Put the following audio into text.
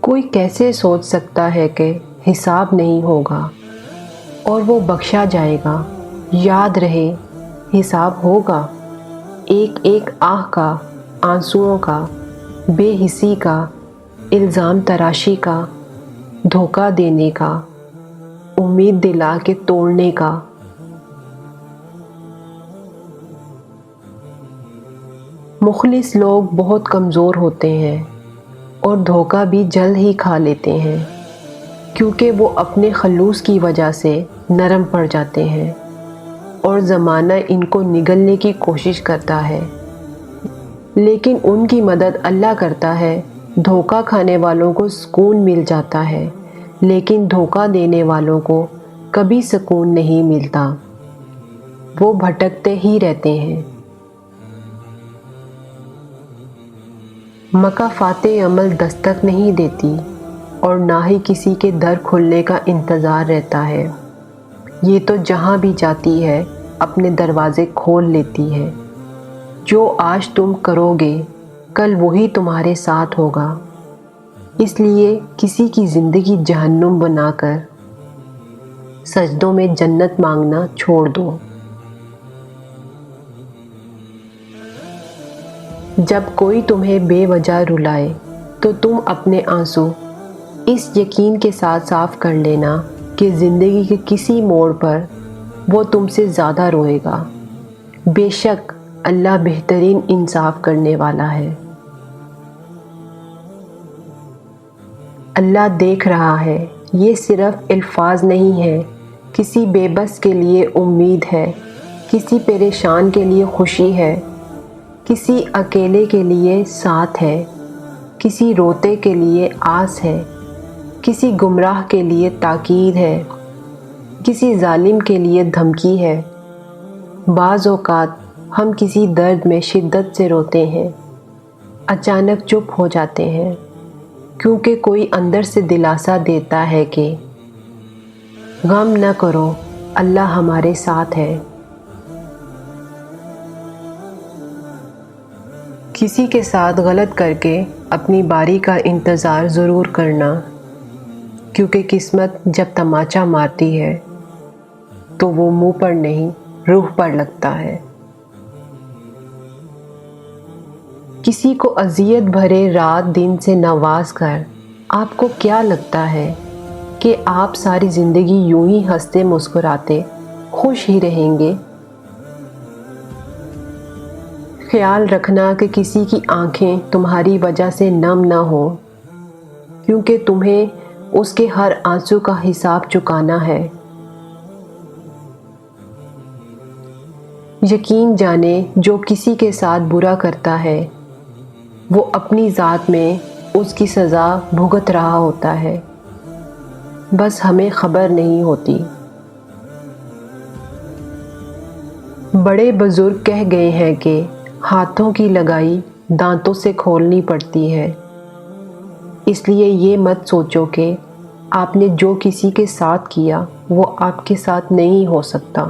کوئی کیسے سوچ سکتا ہے کہ حساب نہیں ہوگا اور وہ بخشا جائے گا؟ یاد رہے حساب ہوگا، ایک ایک آہ کا، آنسوؤں کا، بے حسی کا، الزام تراشی کا، دھوکہ دینے کا، امید دلا کے توڑنے کا۔ مخلص لوگ بہت کمزور ہوتے ہیں اور دھوکہ بھی جلد ہی کھا لیتے ہیں، کیونکہ وہ اپنے خلوص کی وجہ سے نرم پڑ جاتے ہیں اور زمانہ ان کو نگلنے کی کوشش کرتا ہے، لیکن ان کی مدد اللہ کرتا ہے۔ دھوکہ کھانے والوں کو سکون مل جاتا ہے، لیکن دھوکہ دینے والوں کو کبھی سکون نہیں ملتا، وہ بھٹکتے ہی رہتے ہیں۔ مکافات عمل دستک نہیں دیتی اور نہ ہی کسی کے در کھلنے کا انتظار رہتا ہے، یہ تو جہاں بھی جاتی ہے اپنے دروازے کھول لیتی ہے۔ جو آج تم کرو گے کل وہی تمہارے ساتھ ہوگا، اس لیے کسی کی زندگی جہنم بنا کر سجدوں میں جنت مانگنا چھوڑ دو۔ جب کوئی تمہیں بے وجہ رلائے تو تم اپنے آنسو اس یقین کے ساتھ صاف کر لینا کہ زندگی کے کسی موڑ پر وہ تم سے زیادہ روئے گا۔ بے شک اللہ بہترین انصاف کرنے والا ہے۔ اللہ دیکھ رہا ہے، یہ صرف الفاظ نہیں ہے۔ کسی بے بس کے لیے امید ہے، کسی پریشان کے لیے خوشی ہے، کسی اکیلے کے لیے ساتھ ہے، کسی روتے کے لیے آس ہے، کسی گمراہ کے لیے تاکید ہے، کسی ظالم کے لیے دھمکی ہے۔ بعض اوقات ہم کسی درد میں شدت سے روتے ہیں، اچانک چپ ہو جاتے ہیں، کیونکہ کوئی اندر سے دلاسا دیتا ہے کہ غم نہ کرو، اللہ ہمارے ساتھ ہے۔ کسی کے ساتھ غلط کر کے اپنی باری کا انتظار ضرور کرنا، کیونکہ قسمت جب تماچا مارتی ہے تو وہ منہ پر نہیں روح پر لگتا ہے۔ کسی کو اذیت بھرے رات دن سے نواز کر آپ کو کیا لگتا ہے کہ آپ ساری زندگی یوں ہی ہنستے مسکراتے خوش ہی رہیں گے؟ خیال رکھنا کہ کسی کی آنکھیں تمہاری وجہ سے نم نہ ہو، کیونکہ تمہیں اس کے ہر آنسو کا حساب چکانا ہے۔ یقین جانے جو کسی کے ساتھ برا کرتا ہے وہ اپنی ذات میں اس کی سزا بھگت رہا ہوتا ہے، بس ہمیں خبر نہیں ہوتی۔ بڑے بزرگ کہہ گئے ہیں کہ ہاتھوں کی لگائی دانتوں سے کھولنی پڑتی ہے، اس لیے یہ مت سوچو کہ آپ نے جو کسی کے ساتھ کیا وہ آپ کے ساتھ نہیں ہو سکتا۔